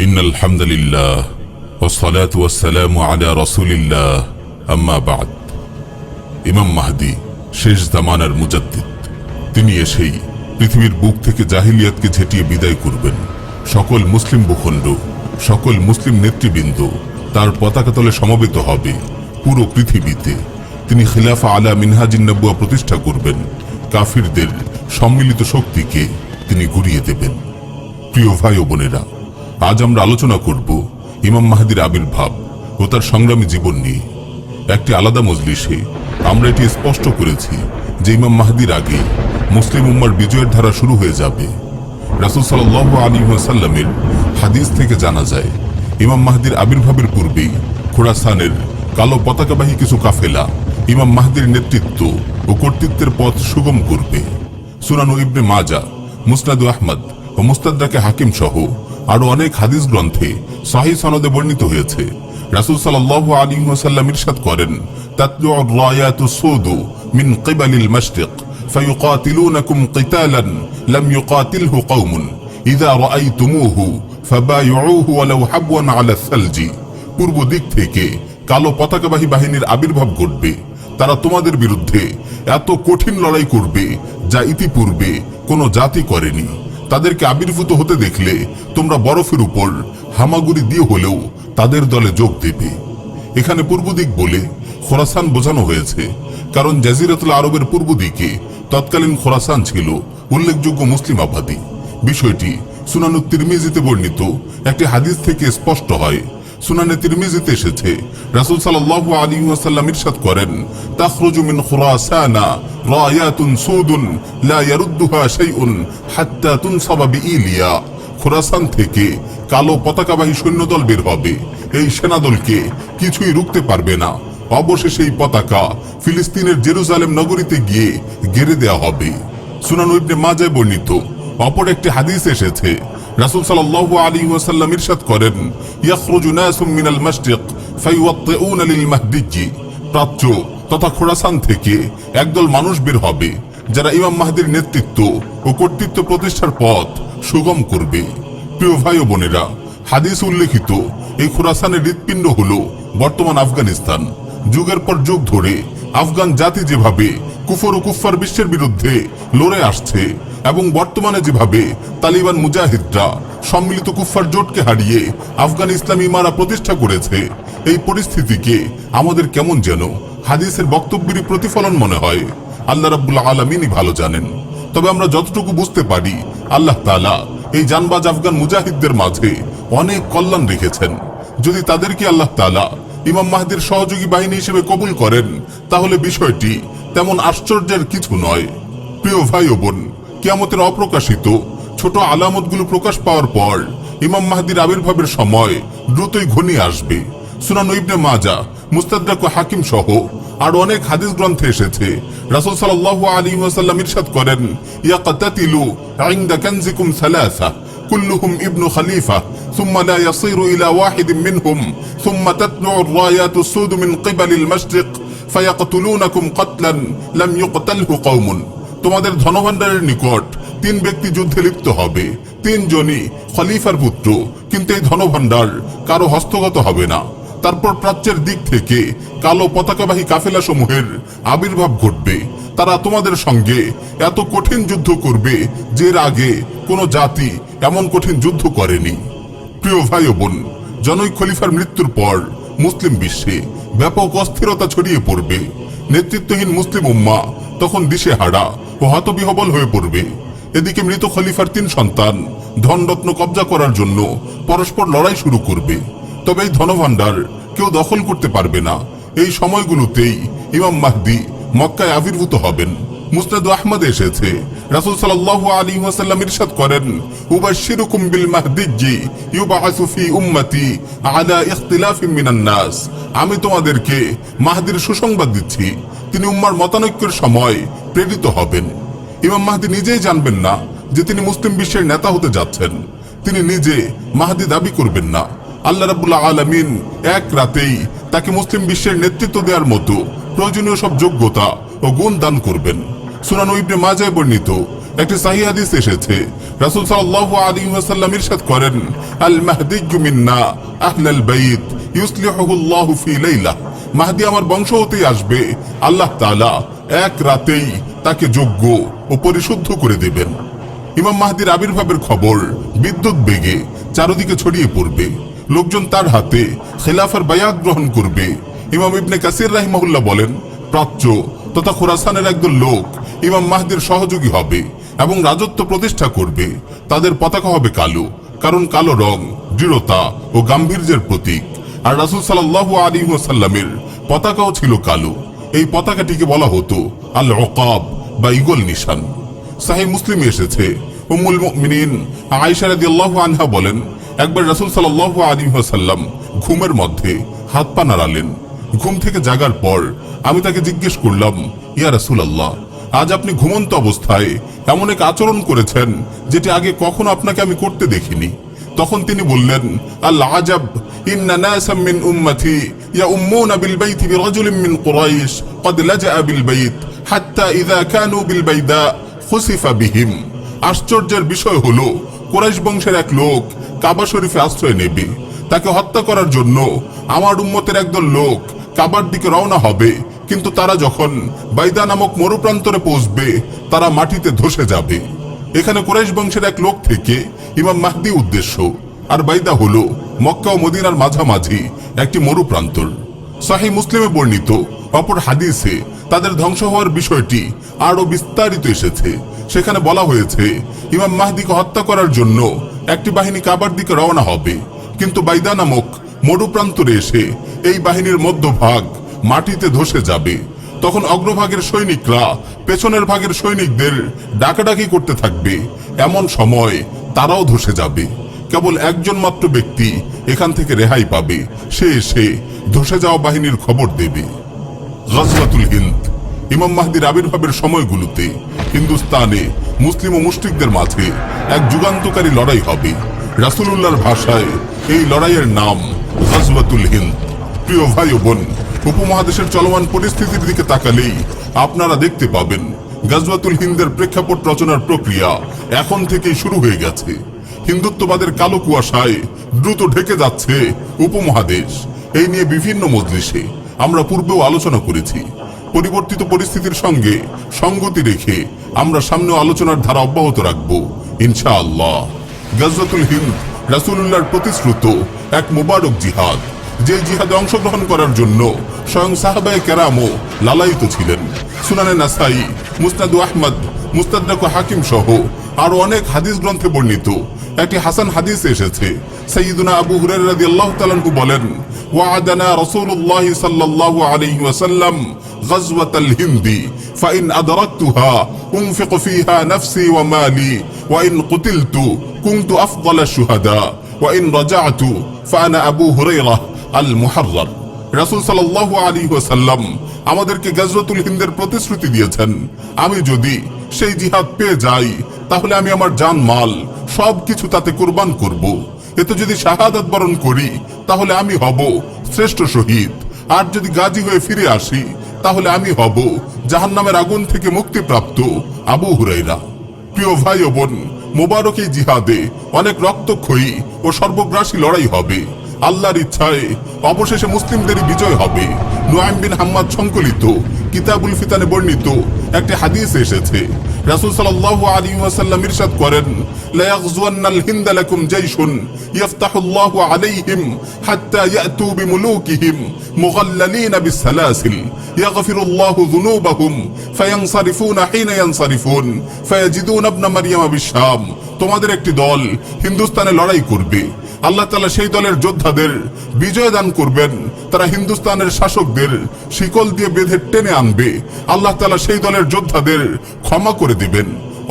ইন্নাল হামদুলিল্লাহ ওয়াসসালাতু ওয়াসসালামু আলা রাসূলিল্লাহ আম্মা বা'দ। ইমাম মাহদী শেষ জামানার মুজাদ্দিদ, তিনি এসেই পৃথিবীর বুক থেকে জাহিলিয়াতকে ঝেঁটিয়ে বিদায় করবেন। সকল মুসলিম ভূখণ্ড, সকল মুসলিম নেতৃবৃন্দ তার পতাকা তলে সমবেত হবে। পুরো পৃথিবীতে তিনি খিলাফা আলা মিনহাজিন নবুয়া প্রতিষ্ঠা করবেন। কাফিরদের সম্মিলিত শক্তিকে তিনি গুড়িয়ে দেবেন। প্রিয় ভাই ও বোনেরা, আজ আমরা আলোচনা করব ইমাম মাহদীর আবির্ভাব ও তার সংগ্রামী জীবন নিয়ে। একটি আলাদা মজলিসে আমরা এটি স্পষ্ট করেছি যে ইমাম মাহদীর আগে মুসলিম উম্মার বিজয়ের ধারা শুরু হয়ে যাবে। রাসূল সাল্লাল্লাহু আলাইহি ওয়াসাল্লামের হাদিস থেকে জানা যায়, ইমাম মাহদীর আবির্ভাবের পূর্বেই খোরাসানের কালো পতাকাবাহী কিছু কাফেলা ইমাম মাহদীর নেতৃত্ব ও কর্তৃত্বের পথ সুগম করবে। সুনান ইবনে মাজাহ, মুসনাদ আহমদ ও মুস্তাদরাকে হাকিম সহ আরো অনেক হাদিস গ্রন্থে সহিহ সনদে বর্ণিত হয়েছে। রাসূল সাল্লাল্লাহু আলাইহি ওয়াসাল্লাম ইরশাদ করেন, তাতলু'র রায়াতু সুদু মিন কিবালিল মাশরিক ফায়ুকাতিলুনাকুম কিতালান লাম ইউকাতিলহু কওমুন ইযা রাআইতুমুহু ফাবায়ুহু ওয়ালাউ হাবওয়ান আলা সালজি। পূর্ব দিক থেকে কালো পতাকাবাহী বাহিনীর আবির্ভাব ঘটবে। তারা তোমাদের বিরুদ্ধে এত কঠিন লড়াই করবে যা ইতিপূর্বে কোনো জাতি করেনি। তাদেরকে আবির্ভূত হতে দেখলে তোমরা বরফের উপর হামাগুড়ি দিয়ে হলেও তাদের দলে যোগ দেবে। এখানে পূর্ব দিক বলে খোরাসান বোঝানো হয়েছে, কারণ জাজিরাতুল আরবের পূর্ব দিকে তৎকালীন খোরাসান ছিল উল্লেখযোগ্য মুসলিম আবাদী। বিষয়টি সুনানুত তিরমিজিতে বর্ণিত একটি হাদিস থেকে স্পষ্ট হয়। সুনানে তিরমিজিতে এসেছে, রাসূল সাল্লাল্লাহু আলাইহি ওয়াসাল্লাম ইরশাদ করেন, তাখরুজু মিন খুরাসানা রায়াতুন সুদুন লা ইয়ারুদ্দুহা শাইউন হাত্তা তুনসাবা বিইলিয়া। খোরাসান থেকে কালো পতাকাবাহী সৈন্যদল বের হবে। এই সেনাদলকে কিছুই রুখতে পারবে না। অবশেষে এই পতাকা ফিলিস্তিনের জেরুজালেম নগরীতে গিয়ে গেড়ে দেওয়া হবে। সুনান ইবনে মাজাহ বর্ণিত অপর একটি হাদিস এসেছে, রাসূল সাল্লাল্লাহু আলাইহি ওয়াসাল্লাম ইরশাদ করেন, ইয়াখরুজু নাসুম মিনাল মাশরিক ফায়ুওয়াত্তিউনা লিল মাহদী। প্রাচ্য তথা খোরাসান থেকে একদল মানুষ বের হবে যারা ইমাম মাহদীর নেতৃত্ব ও কর্তৃত্ব প্রতিষ্ঠার পথ সুগম করবে। প্রিয় ভাই ও বোনেরা, হাদিস উল্লেখিত এই খোরাসানের হৃৎপিণ্ড হলো বর্তমান আফগানিস্তান। যুগের পর যুগ ধরে আফগান জাতি যেভাবে কুফর ও কুফফার বিশ্বের বিরুদ্ধে লড়ে আসছে এবং বর্তমানে যেভাবে তালিবান মুজাহিদরা সম্মিলিত কুফফার জোটকে হারিয়ে আফগান ইসলামী ইমারা প্রতিষ্ঠা করেছে, এই পরিস্থিতিকে আমাদের কেমন যেন হাদিসের বক্তব্যেরই প্রতিফলন মনে হয়। আল্লাহ রাব্বুল আলামিনই ভালো জানেন। তবে আমরা যতটুকু বুঝতে পারি, আল্লাহ তাআলা এই জানবাজ আফগান মুজাহিদদের মাঝে অনেক কল্যাণ রেখেছেন। যদি তাদেরকে আল্লাহ তাআলা ইমাম মাহদীর সহযোগী বাহিনী হিসেবে কবুল করেন, তাহলে বিষয়টি তেমন আশ্চর্যের কিছু নয়। প্রিয় ভাই ও বোন, কিয়ামতের অপ্রকাশিত ছোট আলামতগুলো প্রকাশ পাওয়ার পর ইমাম মাহদীর আবির্ভাবের সময় দ্রুতই ঘনিয়ে আসবে। সুনান ইবনে মাজাহ, মুস্তাদরাক ও হাকিম সহ আরো অনেক হাদিস গ্রন্থে এসেছে, রাসূল সাল্লাল্লাহু আলাইহি ওয়াসাল্লাম ইরশাদ করেন, ইয়াকতাতিলু ইনদা কানজিকুম সালাসা কুল্লুহুম ইবনু খলিফা সুম্মা লা ইয়াসিরু ইলা ওয়াহিদিন মিনহুম সুম্মা তাতলু'র রায়াতু সুদ মিন কিবালিল মাশরিক ফায়াকতুলুনাকুম কতলান লাম ইউকতালহু কওমুন। তোমাদের ধনভাণ্ডারের নিকট তিন ব্যক্তি যুদ্ধে লিপ্ত হবে। তিনজনই খলিফার পুত্র, কিন্তু এই ধনভাণ্ডার কারো হস্তগত হবে না। তারপর প্রাচ্যের দিক থেকে কালো পতাকাবাহী কাফেলা সমূহের আবির্ভাব ঘটবে। তারা তোমাদের সঙ্গে এত কঠিন যুদ্ধ করবে যে এর আগে কোনো জাতি এমন কঠিন যুদ্ধ করেনি। প্রিয় ভাই ও বোন, জনৈক খলিফার মৃত্যুর পর মুসলিম বিশ্বে ব্যাপক অস্থিরতা ছড়িয়ে পড়বে। নেতৃত্বহীন মুসলিম উম্মাহ তখন দিশেহারা ও হতবিহবল হয়ে পড়বে। এদিকে মৃত খলিফার তিন সন্তান ধনরত্ন কবজা করার জন্য পরস্পর লড়াই শুরু করবে। তবে এই ধনভাণ্ডার কেউ দখল করতে পারবে না। এই সময়গুলোতেই ইমাম মাহদী মক্কায় আবির্ভূত হবেন। মুসনাদ আহমদে এসেছে, রাসূল সাল্লাল্লাহু আলাইহি ওয়াসাল্লাম ইরশাদ করেন, উবাশশিরুকুম বিল মাহদী ইউবআসু ফি উম্মতি আলা ইখতিলাফিন মিনান নাস। আমি তোমাদেরকে মাহদীর সুসংবাদ দিচ্ছি, তিনি উম্মার মতানৈক্যের সময় প্রেরিত হবেন। ইমাম মাহদী নিজেই জানবেন না যে তিনি মুসলিম বিশ্বের নেতা হতে যাচ্ছেন। তিনি নিজে মাহদী দাবি করবেন না। আল্লাহ রাব্বুল আলামিন এক রাতেই তাকে মুসলিম বিশ্বের নেতৃত্ব দেওয়ার মতো প্রয়োজনীয় সব যোগ্যতা ও গুণ দান করবেন। সুনান ইবনে মাজাহ বর্ণিত, একটি সহিহ হাদিস এসেছে, রাসূল সাল্লাল্লাহু আলাইহি ওয়াসাল্লাম ইরশাদ করেন, আল মাহদিয়্যু মিন্না আহলাল বাইত ইউসলিহুল্লাহু ফি লাইলা। মাহদি আমার বংশ হতেই আসবে, আল্লাহ তাআলা এক রাতেই তাকে যোগ্য ও পরিশুদ্ধ করে দেবেন। ইমাম মাহদির আবির্ভাবের খবর বিদ্যুৎ বেগে চারদিকে ছড়িয়ে পড়বে। লোকজন তার হাতে খেলাফার বায়াত গ্রহণ করবে। ইমাম ইবনে কাসির রাহিমাহুল্লাহ বলেন, প্রাচ্য তথা খোরাসানের একদল লোক ইমাম মাহদির সহযোগী হবে এবং রাজত্ব প্রতিষ্ঠা করবে। তাদের পতাকা হবে কালো, কারণ কালো রং দৃঢ়তা ও গাম্ভীর্যের প্রতীক। আর রাসূল সাল্লাল্লাহু আলাইহি ওয়াসাল্লামের পতাকাও ছিল কালো। এই পতাকাটিকে বলা হতো আল উকাব বা ঈগল নিশান। সহিহ মুসলিমে এসেছে, উম্মুল মুমিনিন আয়েশা রাদিয়াল্লাহু আনহা বলেন, একবার রাসূল সাল্লাল্লাহু আলাইহি ওয়াসাল্লাম ঘুমের মধ্যে হাত পা নাড়ালেন। ঘুম থেকে জাগার পর আমি তাকে জিজ্ঞেস করলাম, ইয়া রাসূলুল্লাহ, আজ আপনি ঘুমন্ত অবস্থায় এমন এক আচরণ করেছেন যেটি আগে কখনো আপনাকে আমি করতে দেখিনি। তখন তিনি বললেন, আল আজাব ইন্না নাসাম মিন উম্মতি ইয়াউম্মুনা বিল বাইতি বিরাজুলিন মিন কুরাইশ ক্বাদ লাজা বিল বাইত হাত্তা ইযা কানু বিল বাইদা খুসিফা বিহিম। আশ্চর্যের বিষয় হলো, কুরাইশ বংশের এক লোক কাবা শরীফে আশ্রয় নেবে। তাকে হত্যা করার জন্য আমার উম্মতের একদল লোক কাবার দিকে রওনা হবে, কিন্তু তারা যখন বাইদা নামক মরুপ্রান্তরে পৌঁছবে তারা মাটিতে ধসে যাবে। এখানে কুরাইশ বংশের এক লোক থেকে ইমাম মাহদি উদ্দেশ্য, আর বাইদা হলো মক্কা ও মদিনার মাঝামাঝি একটি মরুপ্রান্তর। সহিহ মুসলিমে বর্ণিত অপর হাদিসে তাদের ধ্বংস হওয়ার বিষয়টি আরো বিস্তারিত এসেছে। সেখানে বলা হয়েছে, ইমাম মাহদিকে হত্যা করার জন্য একটি বাহিনী কাবার দিকে রওনা হবে, কিন্তু বাইদা নামক মরুপ্রান্তরে এসে এই বাহিনীর মধ্যভাগ মাটিতে ধসে যাবে। তখন অগ্রভাগের সৈনিকরা পেছনের ভাগের সৈনিকদের ডাকাডাকি করতে থাকবে। এমন সময় তারাও ধসে যাবে। কেবল একজন মাত্র ব্যক্তি এখান থেকে রেহাই পাবে, সে এসে ধসে যাওয়া বাহিনীর খবর দেবে। গাজওয়াতুল হিন্দ। ইমাম মাহদির আবির্ভাবের সময়গুলোতে হিন্দুস্তানে মুসলিম ও মুশরিকদের মাঝে এক যুগান্তকারী লড়াই হবে। রাসূলুল্লাহর ভাষায় এই লড়াইয়ের নাম গাজওয়াতুল হিন্দ। প্রিয় ভাই ও বোন, উপমহাদেশের চলমান পরিস্থিতির দিকে তাকালেই আপনারা দেখতে পাবেন গাজওয়াতুল হিন্দের প্রেক্ষাপট রচনার প্রক্রিয়া এখন থেকেই শুরু হয়ে গেছে। হিন্দুত্ববাদের কালো কুয়াশায় দ্রুত ঢেকে যাচ্ছে উপমহাদেশ। এই নিয়ে বিভিন্ন মজলিসে আমরা পূর্বেও আলোচনা করেছি। পরিবর্তিত পরিস্থিতির সঙ্গে সঙ্গতি রেখে আমরা সামনেও আলোচনার ধারা অব্যাহত রাখব ইনশাআল্লাহ। গাজওয়াতুল হিন্দ রাসূলুল্লাহর প্রতিশ্রুত এক মুবারক জিহাদ, যে জিহাদে অংশগ্রহণ করার জন্য স্বয়ং সাহাবায়ে কেরামও লালায়িত ছিলেন। সুনানে নাসাই, মুসনাদ আহমদ, মুস্তাদরাক হাকিম সহ আরো অনেক হাদিস গ্রন্থে বর্ণিত একটি হাসান হাদিস এসেছে। সাইয়্যিদুনা আবু হুরায়রা রাদিয়াল্লাহু তাআলা আনহু বলেন, ওয়া'আদানা রাসূলুল্লাহ সাল্লাল্লাহু আলাইহি ওয়াসাল্লাম গাজওয়াতাল হিন্দি ফাইন আদরাকতুহা উনফিক ফিহা নাফসি ওয়া মালি ওয়া ইন কুতিলতু কুনতু আফদালাশ শুহাদা ওয়া ইন রাজা'তু ফাআনা আবু হুরায়রা আল মুহাররার। রাসূল সাল্লাল্লাহু আলাইহি ওয়াসাল্লাম আমাদেরকে গাজওয়াতুল হিন্দের প্রতিশ্রুতি দিয়েছেন, আমি যদি সেই জিহাদ পেয়ে যাই তাহলে আমি আমার জান মাল সবকিছু তাতে কুরবান করব। এতে যদি শাহাদাত বরণ করি তাহলে আমি হব শ্রেষ্ঠ শহীদ, আর যদি গাজী হয়ে ফিরে আসি তাহলে আমি হব জাহান্নামের আগুন থেকে মুক্তিপ্রাপ্ত আবু হুরায়রা। প্রিয় ভাই ও বোন, মোবারক এই জিহাদে অনেক রক্তক্ষয়ী ও সর্বগ্রাসী লড়াই হবে। আল্লাহর ইচ্ছায় অবশেষে মুসলিমদেরই বিজয় হবে। নুআইম বিন হাম্মাদ সংকলিত কিতাবুল ফিতানে বর্ণিত একটি হাদিস এসেছে, রাসূল সাল্লাল্লাহু আলাইহি ওয়াসাল্লাম ইরশাদ করেন, লা ইয়াগজুয়ান্নাল হিন্দ লাকুম জাইশুন ইফতাহুল্লাহু আলাইহিম হাত্তা ইয়াতু বিমুলুকিহিম মুগাল্লালিনা বিসসালাসিল ইয়াগফিরুল্লাহু যুনুবাহুম ফায়ানসারিফুনা হিনা ইয়ানসারিফুন ফায়াজিদুনা ইবনা মারইয়ামা বিশাম। তোমাদের একটি দল হিন্দুস্তানে লড়াই করবে, আল্লাহ তাআলা সেই দলের যোদ্ধাদের বিজয় দান করবেন। তারা হিন্দুস্তানের শাসকদের শিকল দিয়ে বেঁধে টেনে আনবে, আল্লাহ তাআলা সেই দলের যোদ্ধাদের ক্ষমা করে দিবেন।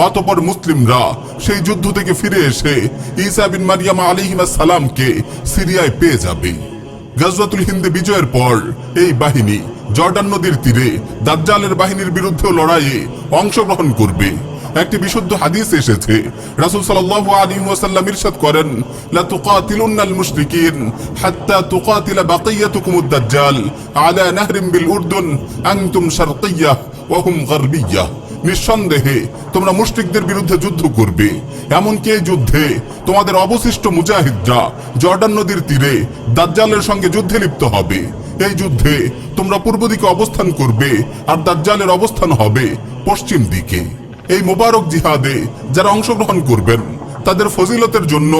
অতঃপর মুসলিমরা সেই যুদ্ধ থেকে ফিরে এসে ঈসা বিন মারইয়াম আলাইহিস সালামকে সিরিয়ায় পেয়ে যাবে। গাজওয়াতুল হিন্দে বিজয়ের পর এই বাহিনী জর্ডান নদীর তীরে দাজ্জালের বাহিনীর বিরুদ্ধে লড়াইয়ে অংশগ্রহণ করবে। একটি বিশুদ্ধ হাদিস এসেছে, রাসূল সাল্লাল্লাহু আলাইহি ওয়াসাল্লাম ইরশাদ করেন, লা তুকাতিলুন্নাল মুশরিকিন হাত্তা তুকাতিলা বাকিয়াতুকুমুদ দাজ্জাল আলা নাহরিন বিল উরদুন আনতুম শারকিয়্যাহ ওয়া হুম গারবিয়্যাহ নিঃসন্দেহে তোমরা মুশরিকদের বিরুদ্ধে যুদ্ধ করবে। এমনকি এই যুদ্ধে তোমাদের অবশিষ্ট মুজাহিদরা জর্ডান নদীর তীরে দাজ্জালের সঙ্গে যুদ্ধে লিপ্ত হবে। এই যুদ্ধে তোমরা পূর্ব দিকে অবস্থান করবে আর দাজ্জালের অবস্থান হবে পশ্চিম দিকে। এই মোবারক জিহাদে যারা অংশগ্রহণ করবেন তাদের ফজিলতের জন্য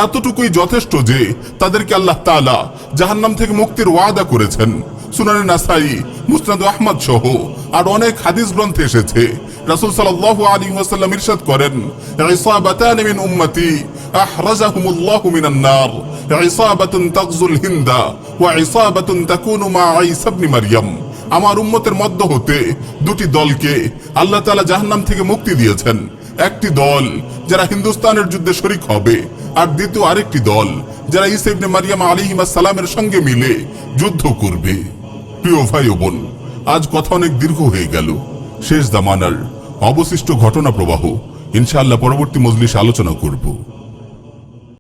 এতটুকুই যথেষ্ট যে তাদেরকে আল্লাহ তাআলা জাহান্নাম থেকে মুক্তির ওয়াদা করেছেন। সুনানে নাসাই, মুসনাদ আহমদ সহ আর অনেক হাদিস গ্রন্থে এসেছে রাসূল সাল্লাল্লাহু আলাইহি ওয়াসাল্লাম ইরশাদ করেন, ইসাবাতান মিন উম্মতি আহরাজাহুমুল্লাহু মিনান নার, ইসাবাতুন তাগজুল হিন্দা ওয়া ইসাবাতুন তাকুনু মা ঈসা ইবনে মারইয়াম। আমার উম্মতের মধ্য হতে দুটি দলকে আল্লাহ তাআলা জাহান্নাম থেকে মুক্তি দিয়েছেন। একটি দল যারা হিন্দুস্তানের যুদ্ধে শরীক হবে, আর দ্বিতীয় আরেকটি দল যারা ঈসা ইবনে মারইয়াম আলাইহিস সালামের সঙ্গে মিলে যুদ্ধ করবে। প্রিয় ভাই ও বোন, আজ কথা অনেক দীর্ঘ হয়ে গেল। শেষ জামানার অবশিষ্ট ঘটনা প্রবাহ ইনশাআল্লাহ পরবর্তী মজলিসে আলোচনা করব।